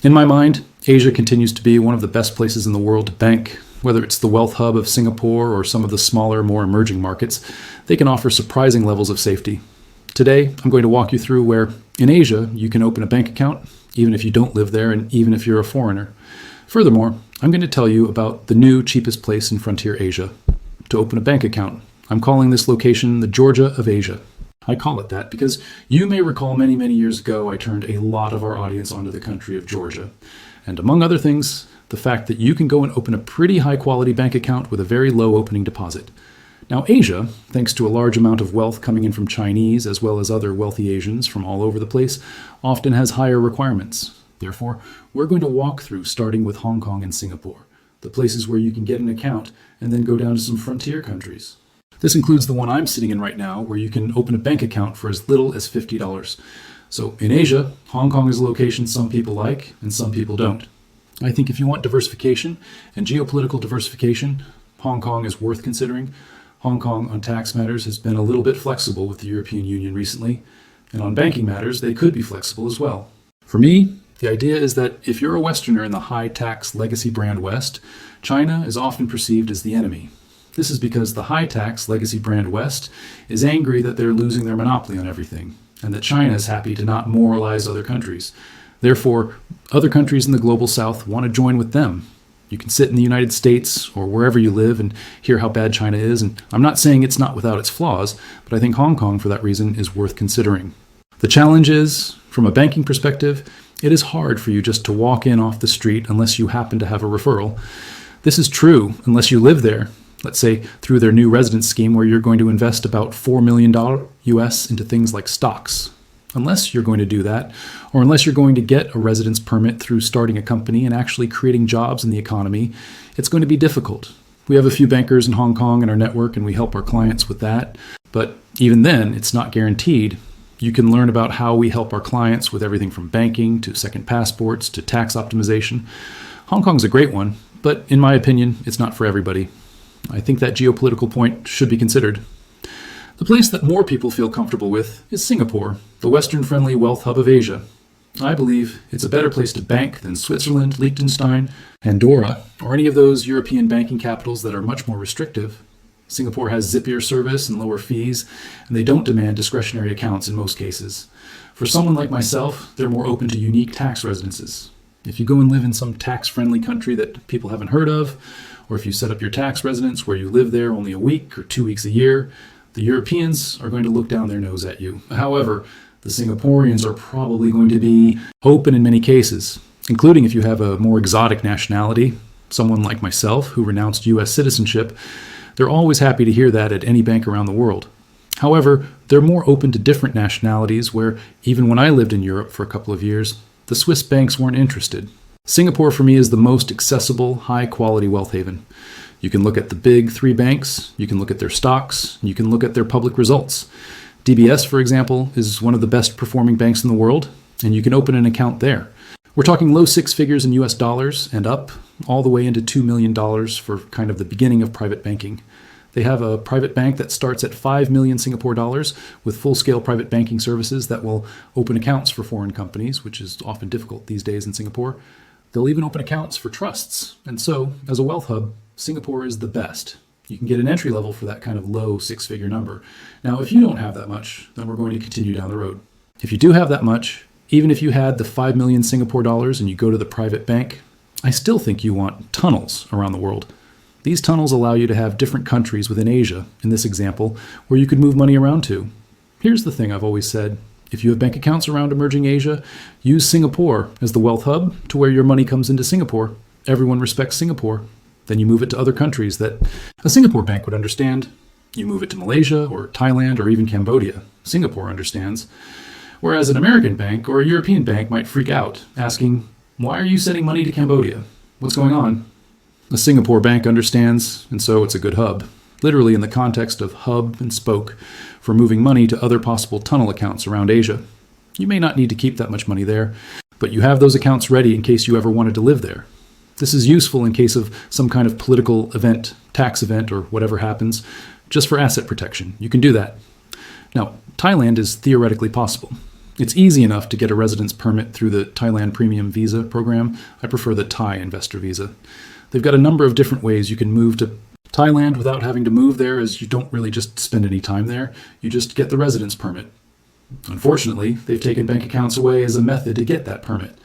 In my mind, Asia continues to be one of the best places in the world to bank. Whether it's the wealth hub of Singapore or some of the smaller, more emerging markets, they can offer surprising levels of safety. Today, I'm going to walk you through where, in Asia, you can open a bank account, even if you don't live there and even if you're a foreigner. Furthermore, I'm going to tell you about the new cheapest place in frontier Asia to open a bank account. I'm calling this location the Georgia of Asia. I call it that because you may recall many, many years ago I turned a lot of our audience onto the country of Georgia. And among other things, the fact that you can go and open a pretty high-quality bank account with a very low opening deposit. Now, Asia, thanks to a large amount of wealth coming in from Chinese as well as other wealthy Asians from all over the place, often has higher requirements. Therefore, we're going to walk through starting with Hong Kong and Singapore, the places where you can get an account and then go down to some frontier countries. This includes the one I'm sitting in right now, where you can open a bank account for as little as $50. So in Asia, Hong Kong is a location some people like and some people don't. I think if you want diversification and geopolitical diversification, Hong Kong is worth considering. Hong Kong on tax matters has been a little bit flexible with the European Union recently, and on banking matters, they could be flexible as well. For me, the idea is that if you're a Westerner in the high-tax legacy brand West, China is often perceived as the enemy. This is because the high-tax legacy brand West is angry that they're losing their monopoly on everything, and that China is happy to not moralize other countries. Therefore, other countries in the global south want to join with them. You can sit in the United States or wherever you live and hear how bad China is, and I'm not saying it's not without its flaws, but I think Hong Kong, for that reason, is worth considering. The challenge is, from a banking perspective, it is hard for you just to walk in off the street unless you happen to have a referral. This is true unless you live there, let's say through their new residence scheme where you're going to invest about $4 million US into things like stocks. Unless you're going to do that, or unless you're going to get a residence permit through starting a company and actually creating jobs in the economy, it's going to be difficult. We have a few bankers in Hong Kong in our network and we help our clients with that, but even then, it's not guaranteed. You can learn about how we help our clients with everything from banking to second passports to tax optimization. Hong Kong's a great one, but in my opinion, it's not for everybody. I think that geopolitical point should be considered. The place that more people feel comfortable with is Singapore, the Western-friendly wealth hub of Asia. I believe it's a better place to bank than Switzerland, Liechtenstein, Andorra, or any of those European banking capitals that are much more restrictive. Singapore has zippier service and lower fees, and they don't demand discretionary accounts in most cases. For someone like myself, they're more open to unique tax residences. If you go and live in some tax-friendly country that people haven't heard of, or if you set up your tax residence where you live there only a week or 2 weeks a year, the Europeans are going to look down their nose at you. However, the Singaporeans are probably going to be open in many cases, including if you have a more exotic nationality, someone like myself who renounced U.S. citizenship. They're always happy to hear that at any bank around the world. However, they're more open to different nationalities where, even when I lived in Europe for a couple of years, the Swiss banks weren't interested. Singapore for me is the most accessible, high-quality wealth haven. You can look at the big 3 banks, you can look at their stocks, you can look at their public results. DBS, for example, is one of the best performing banks in the world, and you can open an account there. We're talking low 6 figures in US dollars and up, all the way into $2 million for kind of the beginning of private banking. They have a private bank that starts at 5 million Singapore dollars with full-scale private banking services that will open accounts for foreign companies, which is often difficult these days in Singapore. They'll even open accounts for trusts. And so, as a wealth hub, Singapore is the best. You can get an entry level for that kind of low 6-figure number. Now, if you don't have that much, then we're going to continue down the road. If you do have that much, even if you had the 5 million Singapore dollars and you go to the private bank, I still think you want tunnels around the world. These tunnels allow you to have different countries within Asia, in this example, where you could move money around to. Here's the thing I've always said. If you have bank accounts around emerging Asia, use Singapore as the wealth hub to where your money comes into Singapore. Everyone respects Singapore. Then you move it to other countries that a Singapore bank would understand. You move it to Malaysia or Thailand or even Cambodia. Singapore understands. Whereas an American bank or a European bank might freak out, asking, "Why are you sending money to Cambodia? What's going on?" A Singapore bank understands, and so it's a good hub. Literally in the context of hub and spoke for moving money to other possible tunnel accounts around Asia. You may not need to keep that much money there, but you have those accounts ready in case you ever wanted to live there. This is useful in case of some kind of political event, tax event, or whatever happens, just for asset protection. You can do that. Now, Thailand is theoretically possible. It's easy enough to get a residence permit through the Thailand Premium Visa program. I prefer the Thai Investor Visa. They've got a number of different ways you can move to Thailand without having to move there, as you don't really just spend any time there. You just get the residence permit. Unfortunately, they've taken bank accounts away as a method to get that permit.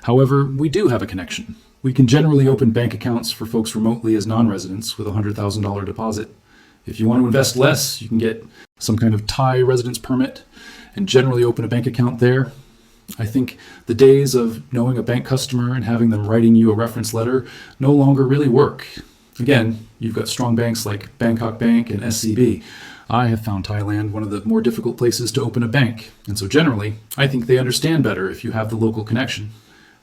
However, we do have a connection. We can generally open bank accounts for folks remotely as non-residents with a $100,000 deposit. If you want to invest less, you can get some kind of Thai residence permit and generally open a bank account there. I think the days of knowing a bank customer and having them writing you a reference letter no longer really work. Again, you've got strong banks like Bangkok Bank and SCB. I have found Thailand one of the more difficult places to open a bank, and so generally, I think they understand better if you have the local connection.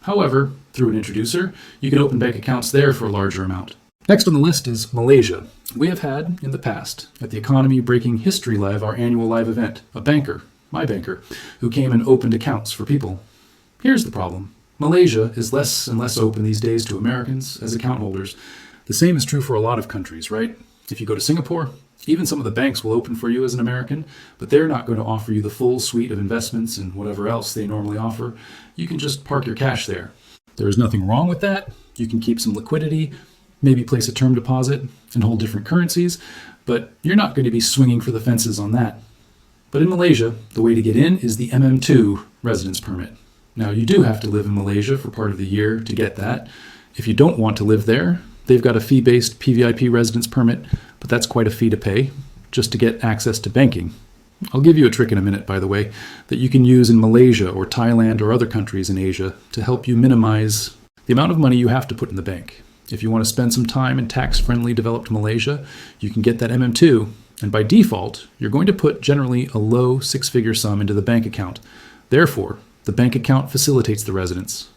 However, through an introducer, you can open bank accounts there for a larger amount. Next on the list is Malaysia. We have had, in the past, at the Economy Breaking History Live, our annual live event, a banker, my banker, who came and opened accounts for people. Here's the problem. Malaysia is less and less open these days to Americans as account holders. The same is true for a lot of countries, right? If you go to Singapore, even some of the banks will open for you as an American, but they're not going to offer you the full suite of investments and whatever else they normally offer. You can just park your cash there. There is nothing wrong with that. You can keep some liquidity, maybe place a term deposit and hold different currencies, but you're not going to be swinging for the fences on that. But in Malaysia, the way to get in is the MM2 residence permit. Now, you do have to live in Malaysia for part of the year to get that. If you don't want to live there, they've got a fee-based PVIP residence permit, but that's quite a fee to pay just to get access to banking. I'll give you a trick in a minute, by the way, that you can use in Malaysia or Thailand or other countries in Asia to help you minimize the amount of money you have to put in the bank. If you want to spend some time in tax-friendly developed Malaysia, you can get that MM2, and by default, you're going to put generally a low six-figure sum into the bank account. Therefore, the bank account facilitates the residence.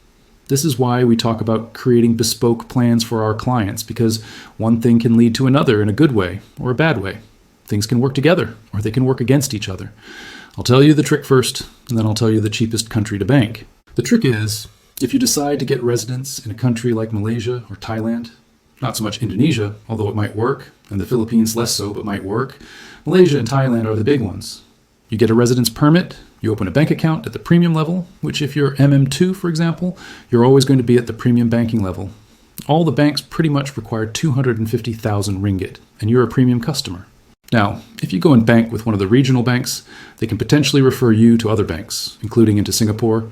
This is why we talk about creating bespoke plans for our clients, because one thing can lead to another in a good way or a bad way. Things can work together, or they can work against each other. I'll tell you the trick first, and then I'll tell you the cheapest country to bank. The trick is, if you decide to get residence in a country like Malaysia or Thailand, not so much Indonesia, although it might work, and the Philippines less so, but might work, Malaysia and Thailand are the big ones. You get a residence permit, you open a bank account at the premium level, which if you're MM2, for example, you're always going to be at the premium banking level. All the banks pretty much require 250,000 ringgit, and you're a premium customer. Now, if you go and bank with one of the regional banks, they can potentially refer you to other banks, including into Singapore.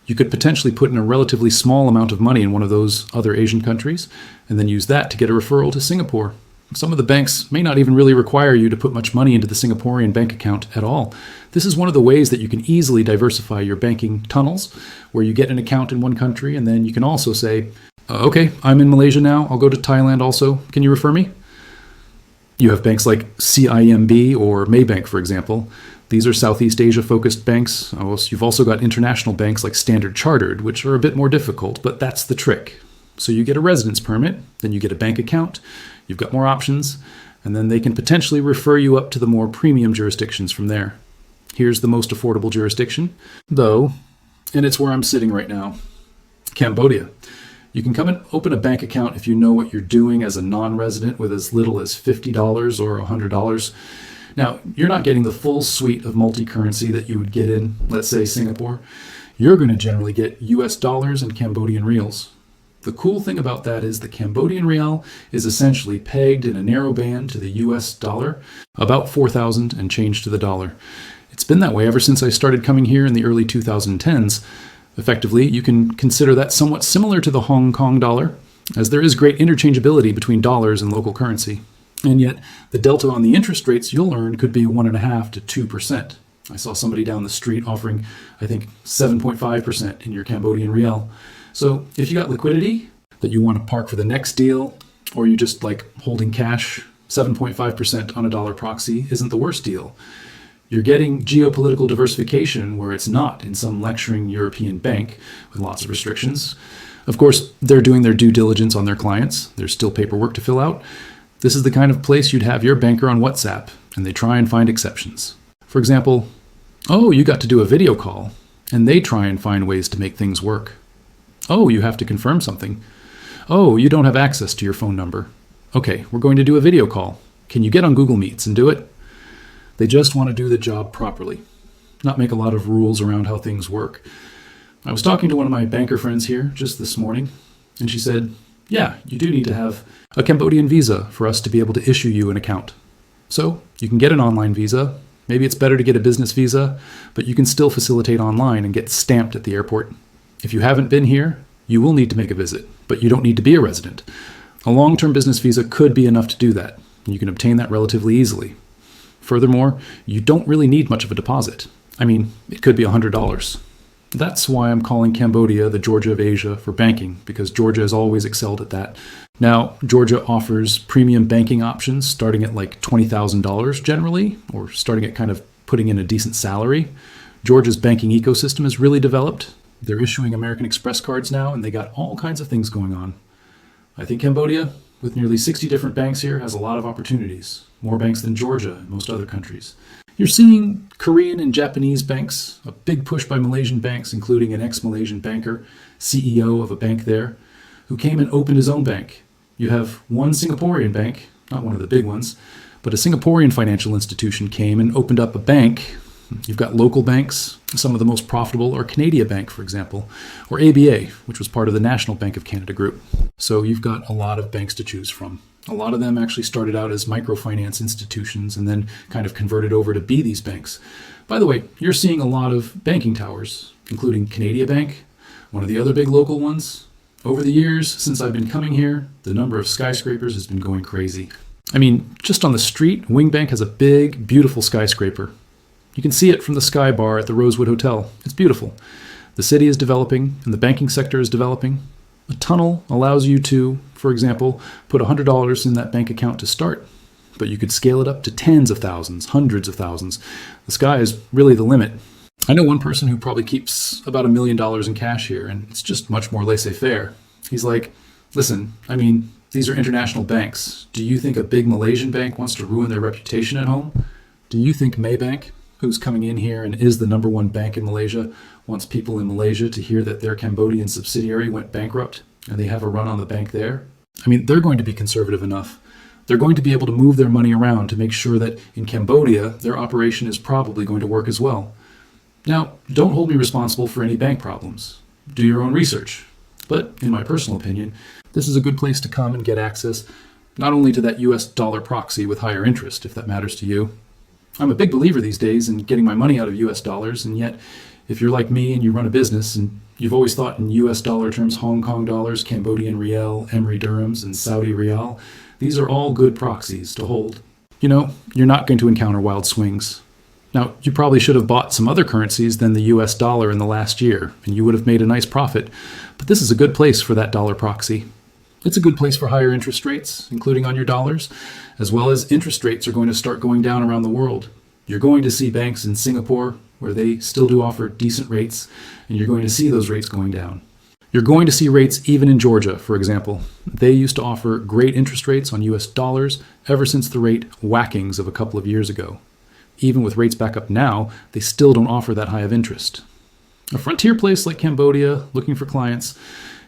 You could potentially put in a relatively small amount of money in one of those other Asian countries, and then use that to get a referral to Singapore. Some of the banks may not even really require you to put much money into the Singaporean bank account at all. This is one of the ways that you can easily diversify your banking tunnels, where you get an account in one country, and then you can also say, okay, I'm in Malaysia now, I'll go to Thailand also, can you refer me? You have banks like CIMB or Maybank, for example. These are Southeast Asia-focused banks. You've also got international banks like Standard Chartered, which are a bit more difficult, but that's the trick. So you get a residence permit, then you get a bank account, you've got more options, and then they can potentially refer you up to the more premium jurisdictions from there. Here's the most affordable jurisdiction, though, and it's where I'm sitting right now, Cambodia. You can come and open a bank account if you know what you're doing as a non-resident with as little as $50 or $100. Now, you're not getting the full suite of multi-currency that you would get in, let's say, Singapore. You're going to generally get US dollars and Cambodian reals. The cool thing about that is the Cambodian real is essentially pegged in a narrow band to the US dollar, about 4,000 and change to the dollar. It's been that way ever since I started coming here in the early 2010s. Effectively, you can consider that somewhat similar to the Hong Kong dollar, as there is great interchangeability between dollars and local currency. And yet, the delta on the interest rates you'll earn could be 1.5% to 2%. I saw somebody down the street offering, I think, 7.5% in your Cambodian real. So if you got liquidity that you want to park for the next deal, or you just like holding cash, 7.5% on a dollar proxy isn't the worst deal. You're getting geopolitical diversification where it's not in some lecturing European bank with lots of restrictions. Of course, they're doing their due diligence on their clients. There's still paperwork to fill out. This is the kind of place you'd have your banker on WhatsApp, and they try and find exceptions. For example, oh, you got to do a video call, and they try and find ways to make things work. Oh, you have to confirm something. Oh, you don't have access to your phone number. Okay, we're going to do a video call. Can you get on Google Meets and do it? They just want to do the job properly. not make a lot of rules around how things work. I was talking to one of my banker friends here just this morning, and she said, yeah, you do need to have a Cambodian visa for us to be able to issue you an account. So you can get an online visa. Maybe it's better to get a business visa, but you can still facilitate online and get stamped at the airport. If you haven't been here, you will need to make a visit, but you don't need to be a resident. A long-term business visa could be enough to do that, and you can obtain that relatively easily. Furthermore, you don't really need much of a deposit. I mean, it could be $100. That's why I'm calling Cambodia the Georgia of Asia for banking, because Georgia has always excelled at that. Now, Georgia offers premium banking options starting at like $20,000 generally, or starting at kind of putting in a decent salary. Georgia's banking ecosystem has really developed. They're issuing American Express cards now, and they got all kinds of things going on. I think Cambodia, with nearly 60 different banks here, has a lot of opportunities. More banks than Georgia and most other countries. You're seeing Korean and Japanese banks, a big push by Malaysian banks, including an ex-Malaysian banker, CEO of a bank there, who came and opened his own bank. You have one Singaporean bank, not one of the big ones, but a Singaporean financial institution came and opened up a bank. You've got local banks. Some of the most profitable are Canada Bank, for example, or ABA, which was part of the National Bank of Canada group. So you've got a lot of banks to choose from. A lot of them actually started out as microfinance institutions and then kind of converted over to be these banks. By the way, you're seeing a lot of banking towers, including Canada Bank, one of the other big local ones. Over the years, since I've been coming here, the number of skyscrapers has been going crazy. I mean, just on the street, Wingbank has a big, beautiful skyscraper. You can see it from the Sky Bar at the Rosewood Hotel. It's beautiful. The city is developing, and the banking sector is developing. A tunnel allows you to, for example, put $100 in that bank account to start, but you could scale it up to tens of thousands, hundreds of thousands. The sky is really the limit. I know one person who probably keeps about $1 million in cash here, and it's just much more laissez-faire. He's like, listen, I mean, these are international banks. Do you think a big Malaysian bank wants to ruin their reputation at home? Do you think Maybank, who's coming in here and is the number one bank in Malaysia, wants people in Malaysia to hear that their Cambodian subsidiary went bankrupt and they have a run on the bank there? I mean, they're going to be conservative enough. They're going to be able to move their money around to make sure that in Cambodia, their operation is probably going to work as well. Now, don't hold me responsible for any bank problems. Do your own research. But in my personal opinion, this is a good place to come and get access not only to that US dollar proxy with higher interest, if that matters to you. I'm a big believer these days in getting my money out of US dollars, and yet if you're like me and you run a business and you've always thought in US dollar terms, Hong Kong dollars, Cambodian riel, Emiri dirhams, and Saudi rial, these are all good proxies to hold. You know, you're not going to encounter wild swings. Now, you probably should have bought some other currencies than the US dollar in the last year, and you would have made a nice profit, but this is a good place for that dollar proxy. It's a good place for higher interest rates, including on your dollars, as well as interest rates are going to start going down around the world. You're going to see banks in Singapore where they still do offer decent rates, and you're going to see those rates going down. You're going to see rates even in Georgia, for example. They used to offer great interest rates on US dollars ever since the rate whackings of a couple of years ago. Even with rates back up now, they still don't offer that high of interest. A frontier place like Cambodia, looking for clients,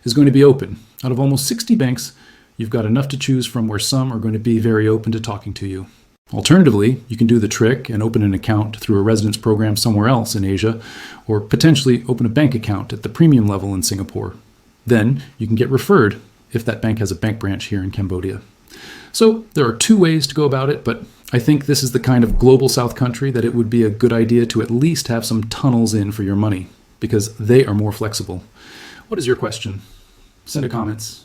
is going to be open. Out of almost 60 banks, you've got enough to choose from where some are going to be very open to talking to you. Alternatively, you can do the trick and open an account through a residence program somewhere else in Asia, or potentially open a bank account at the premium level in Singapore. Then you can get referred if that bank has a bank branch here in Cambodia. So there are two ways to go about it, but I think this is the kind of global South country that it would be a good idea to at least have some tunnels in for your money, because they are more flexible. What is your question? Send a comments.